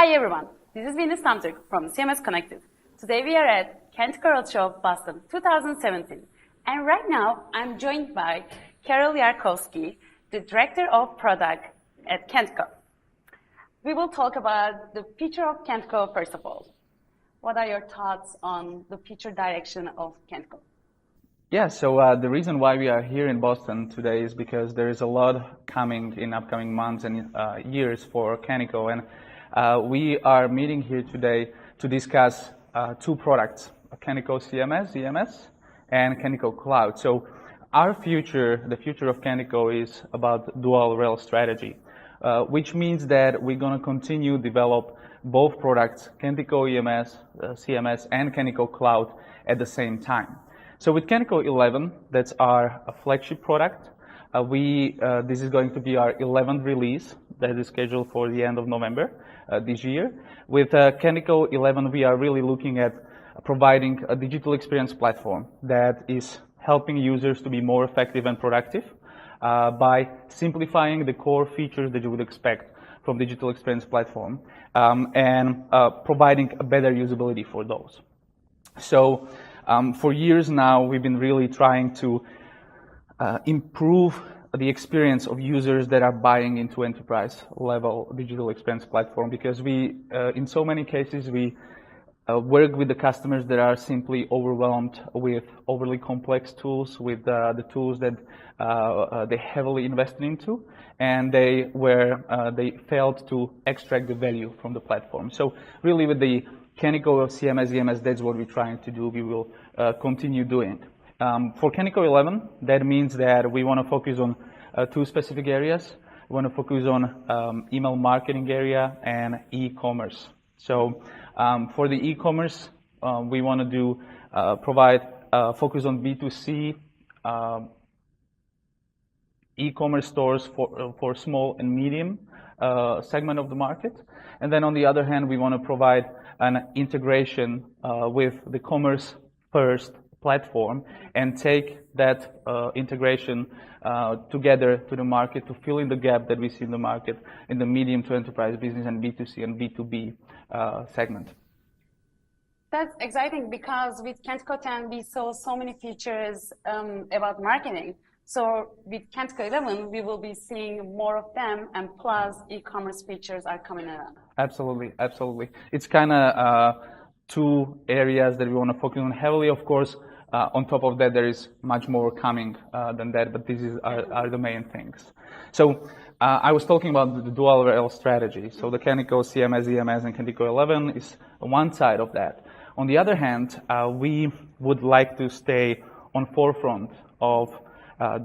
Hi everyone, this is Venus Tamtürk from CMS-Connected. Today we are at Kentico Roadshow Boston 2017. And right now I'm joined by Karol Jarkovsky, the Director of Product at Kentico. We will talk about the future of Kentico first of all. What are your thoughts on the future direction of Kentico? Yeah, so the reason why we are here in Boston today is because there is a lot coming in upcoming months and years for Kentico, and we are meeting here today to discuss two products, Kentico CMS, and Kentico Cloud. So our future, the future of Kentico, is about dual rail strategy, which means that we're going to continue develop both products, Kentico EMS, CMS, and Kentico Cloud at the same time. So with Kentico 11, that's our flagship product. This is going to be our 11th release that is scheduled for the end of November this year. With Kentico 11, we are really looking at providing a digital experience platform that is helping users to be more effective and productive by simplifying the core features that you would expect from digital experience platform and providing a better usability for those. So for years now, we've been really trying to improve the experience of users that are buying into enterprise level digital experience platform, because we, in so many cases, we work with the customers that are simply overwhelmed with overly complex tools, with the tools that they heavily invested into, and they failed to extract the value from the platform. So really with the Kentico CMS, EMS, that's what we're trying to do. We will continue doing. For Kentico 11, that means that we want to focus on two specific areas. We want to focus on email marketing area and e-commerce. So for the e-commerce, we want to do provide focus on B2C e-commerce stores for small and medium segment of the market. And then on the other hand, we want to provide an integration with the commerce first platform and take that integration together to the market to fill in the gap that we see in the market in the medium to enterprise business and B2C and B2B segment. That's exciting because with Kentico 10 we saw so many features about marketing. So with Kentico 11 we will be seeing more of them, and plus e-commerce features are coming around. Absolutely, absolutely. It's kind of two areas that we want to focus on heavily. Of course, on top of that, there is much more coming than that, but these are the main things. So I was talking about the dual rail strategy. So the Kentico CMS, EMS, and Kentico 11 is one side of that. On the other hand, we would like to stay on forefront of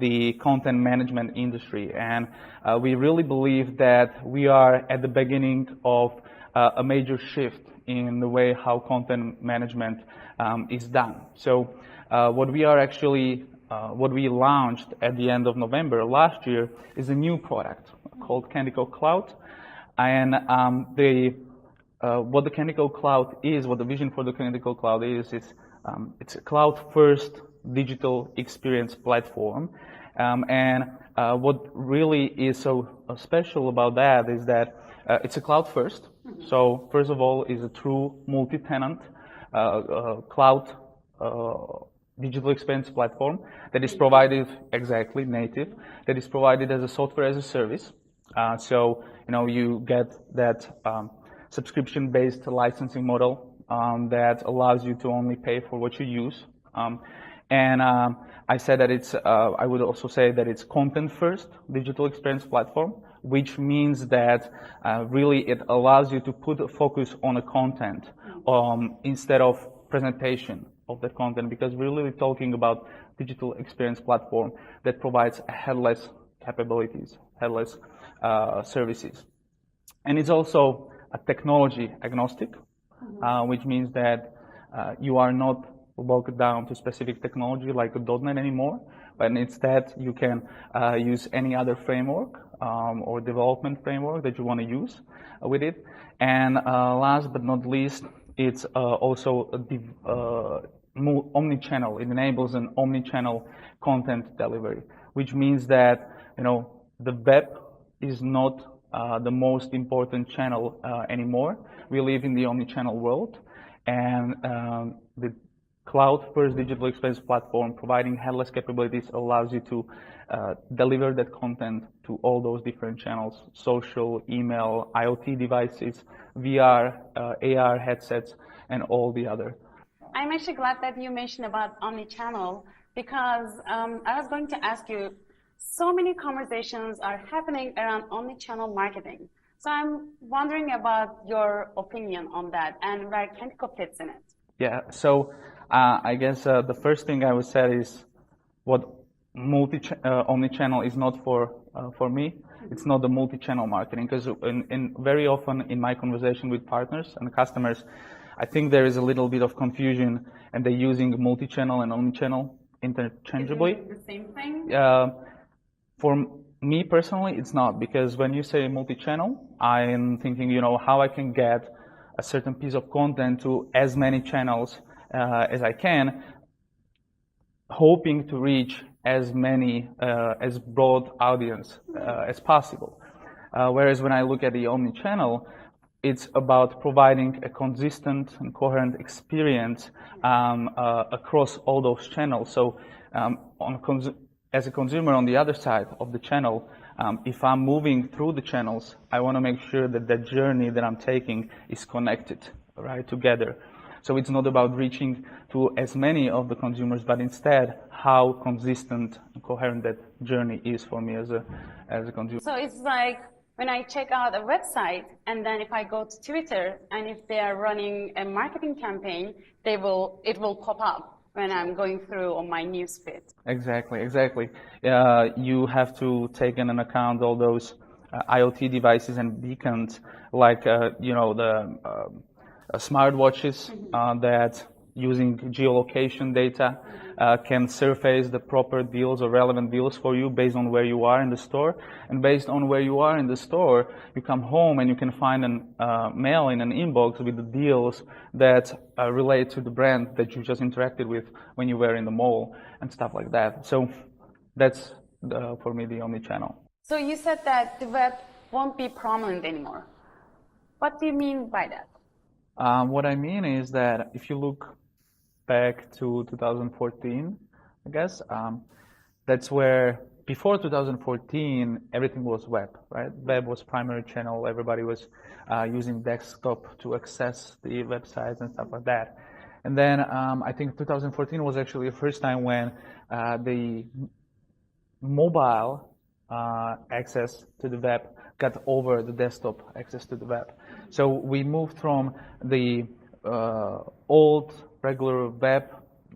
the content management industry, and we really believe that we are at the beginning of a major shift in the way how content management is done. So what we launched at the end of November last year is a new product called Kentico Cloud, and what the Kentico Cloud is, what the vision for the Kentico Cloud is, it's a cloud-first digital experience platform, and what really is so special about that is that it's a cloud-first. So first of all, is a true multi-tenant cloud digital experience platform that is provided exactly native, that is provided as a software as a service. So you get that subscription-based licensing model that allows you to only pay for what you use. And I said that it's. I would also say that it's content-first digital experience platform, which means that really it allows you to put a focus on the content instead of presentation of the content, because we're really talking about digital experience platform that provides headless capabilities, headless services, and it's also a technology agnostic, which means that you are not locked down to specific technology like a .NET anymore, but instead you can use any other framework or development framework that you want to use with it. And last but not least, it's also omnichannel. It enables an omnichannel content delivery, which means that the web is not the most important channel anymore. We live in the omnichannel world, and the cloud-first digital experience platform providing headless capabilities allows you to deliver that content to all those different channels: social, email, IoT devices, VR, AR headsets, and all the other. I'm actually glad that you mentioned about omnichannel, because I was going to ask you, so many conversations are happening around omnichannel marketing. So I'm wondering about your opinion on that and where Kentico fits in it. Yeah, so I guess the first thing I would say is what omnichannel is not for me. It's not the multi-channel marketing, because very often in my conversation with partners and customers, I think there is a little bit of confusion, and they're using multi-channel and omnichannel interchangeably. Is it the same thing? For me personally, it's not, because when you say multi-channel, I'm thinking, how I can get a certain piece of content to as many channels as I can, hoping to reach as broad audience as possible. Whereas when I look at the omnichannel, it's about providing a consistent and coherent experience across all those channels. So as a consumer on the other side of the channel, if I'm moving through the channels, I want to make sure that the journey that I'm taking is connected, right, together. So it's not about reaching to as many of the consumers, but instead how consistent and coherent that journey is for me as a consumer. So it's like when I check out a website, and then if I go to Twitter, and if they are running a marketing campaign, it will pop up when I'm going through on my newsfeed. Exactly. You have to take in account all those IoT devices and beacons, like the smartwatches that, using geolocation data, can surface the proper deals or relevant deals for you based on where you are in the store. And based on where you are in the store, you come home and you can find a mail in an inbox with the deals that relate to the brand that you just interacted with when you were in the mall and stuff like that. So that's, for me, the omnichannel. So you said that the web won't be prominent anymore. What do you mean by that? What I mean is that if you look back to 2014, I guess, that's where, before 2014, everything was web, right? Web was primary channel. Everybody was using desktop to access the websites and stuff like that. And then I think 2014 was actually the first time when the mobile access to the web got over the desktop access to the web. So we moved from the old regular web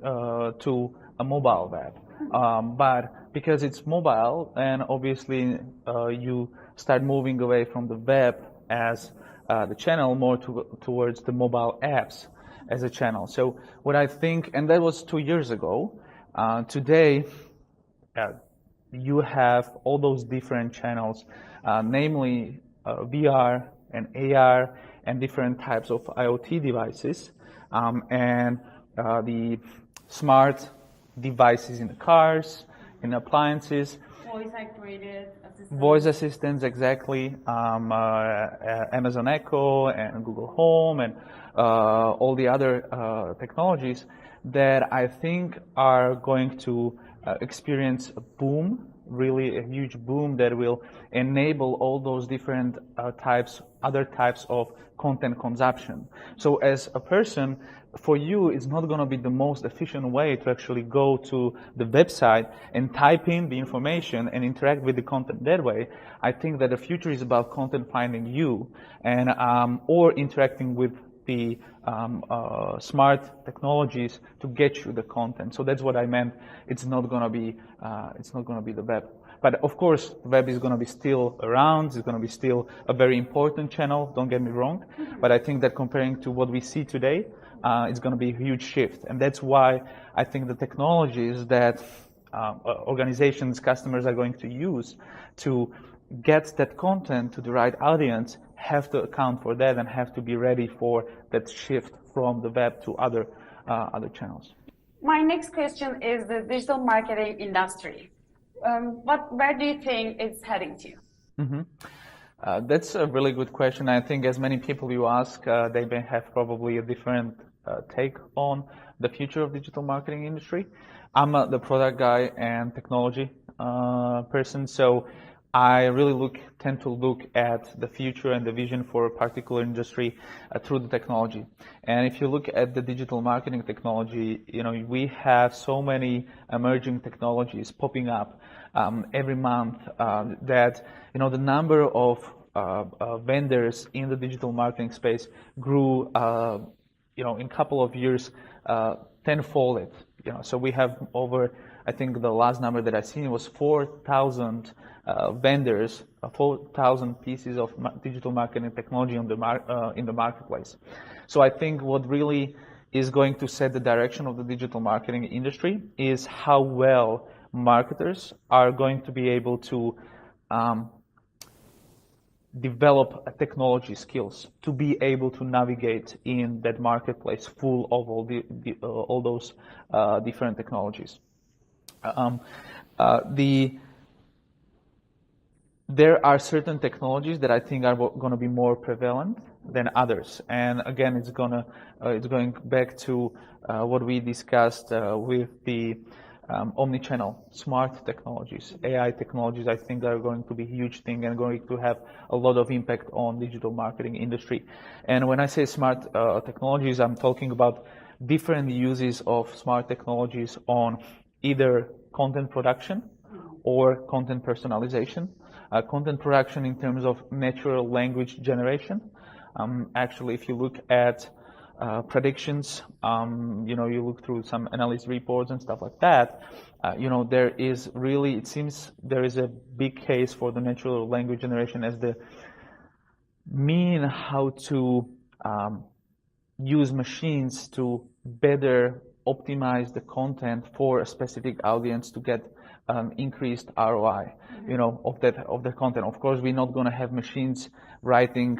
to a mobile web. But because it's mobile, and obviously you start moving away from the web as the channel more towards the mobile apps as a channel. So what I think, and that was 2 years ago, today you have all those different channels, namely VR and AR and different types of IoT devices, and the smart devices in the cars, in appliances. Voice-activated assistants. Voice assistants, exactly. Amazon Echo and Google Home and all the other technologies that I think are going to experience a boom, really a huge boom that will enable all those different other types of content consumption. So as a person, for you, it's not going to be the most efficient way to actually go to the website and type in the information and interact with the content that way. I think that the future is about content finding you, and or interacting with the smart technologies to get you the content. So that's what I meant. It's not going to be the web. But of course, the web is going to be still around. It's going to be still a very important channel. Don't get me wrong. But I think that comparing to what we see today, it's going to be a huge shift. And that's why I think the technologies that organizations, customers are going to use to get that content to the right audience have to account for that and have to be ready for that shift from the web to other channels. My next question is the digital marketing industry. Where do you think it's heading to? Mm-hmm. That's a really good question. I think as many people you ask, they may have probably a different take on the future of digital marketing industry. I'm the product guy and technology person, so I really tend to look at the future and the vision for a particular industry through the technology. And if you look at the digital marketing technology, we have so many emerging technologies popping up every month that the number of vendors in the digital marketing space grew in a couple of years tenfold. So we have over, I think the last number that I've seen was 4,000 vendors, 4,000 pieces of digital marketing technology in the marketplace. So I think what really is going to set the direction of the digital marketing industry is how well marketers are going to be able to develop technology skills to be able to navigate in that marketplace full of all those different technologies. There are certain technologies that I think are going to be more prevalent than others, and again, it's going back to what we discussed with the Omnichannel, smart technologies, AI technologies. I think are going to be a huge thing and going to have a lot of impact on digital marketing industry. And when I say smart technologies, I'm talking about different uses of smart technologies on either content production or content personalization. Content production in terms of natural language generation. Actually, if you look at predictions, you look through some analyst reports and stuff like that, there is really, it seems there is a big case for the natural language generation as the mean how to use machines to better optimize the content for a specific audience to get increased ROI, of that content. Of course, we're not going to have machines writing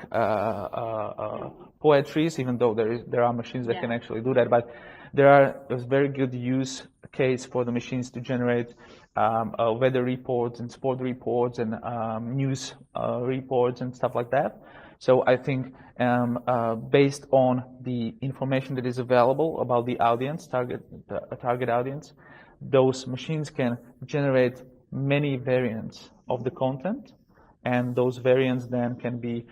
poetries, even though there are machines that can actually do that. But there's very good use case for the machines to generate weather reports and sport reports and news reports and stuff like that. So I think based on the information that is available about the audience, target audience, those machines can generate many variants of the content, and those variants then can be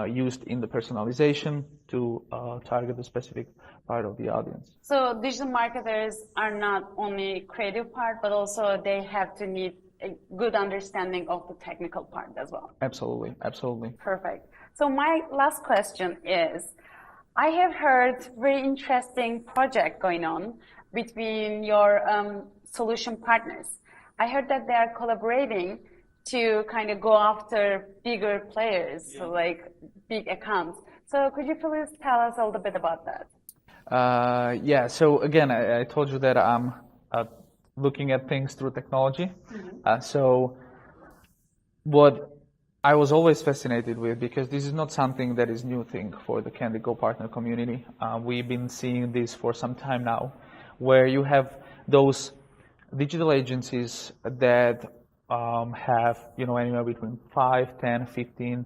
used in the personalization to target a specific part of the audience. So digital marketers are not only creative part, but also they have to need a good understanding of the technical part as well. Absolutely, absolutely. Perfect. So my last question is, I have heard very interesting project going on between your solution partners. I heard that they are collaborating to kind of go after bigger players, so like big accounts. So could you please tell us a little bit about that? So again, I told you that I'm looking at things through technology. So what I was always fascinated with, because this is not something that is new thing for the Kentico partner community. We've been seeing this for some time now, where you have those digital agencies that have anywhere between 5, 10, 15,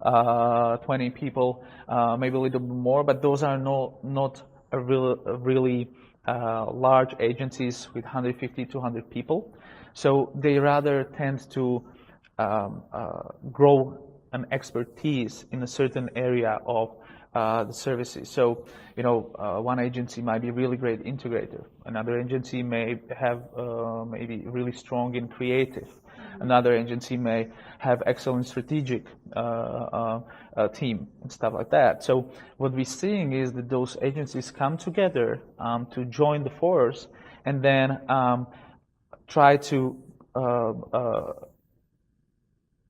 20 people, maybe a little bit more, but those are not really large agencies with 150, 200 people. So they rather tend to grow an expertise in a certain area of the services. So, one agency might be a really great integrator. Another agency may have maybe really strong in creative. Another agency may have excellent strategic team and stuff like that. So what we're seeing is that those agencies come together to join the force and then try to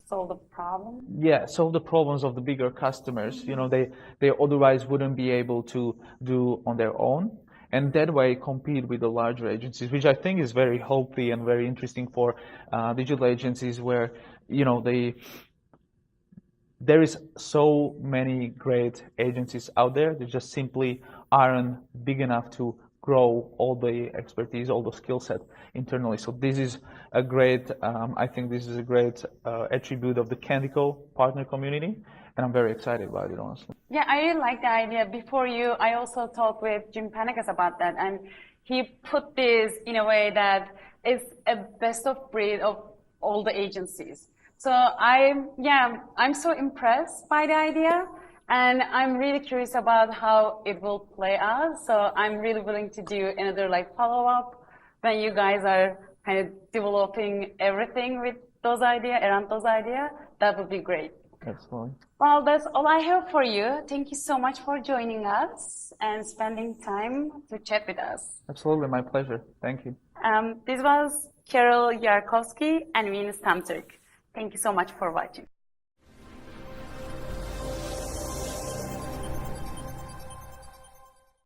solve the problem? Yeah, solve the problems of the bigger customers. They otherwise wouldn't be able to do on their own, and that way compete with the larger agencies, which I think is very healthy and very interesting for digital agencies, where there is so many great agencies out there that just simply aren't big enough to grow all the expertise, all the skill set internally. So this is a great, I think this is a great attribute of the Kentico partner community, and I'm very excited about it, honestly. Yeah, I really like the idea. Before you, I also talked with Jim Panikas about that, and he put this in a way that is a best of breed of all the agencies. So I'm so impressed by the idea, and I'm really curious about how it will play out. So I'm really willing to do another follow-up when you guys are kind of developing everything with those ideas, around those ideas. That would be great. Excellent. Well, that's all I have for you. Thank you so much for joining us and spending time to chat with us. Absolutely, my pleasure. Thank you. This was Karol Jarkovsky and Venus Tamtürk. Thank you so much for watching.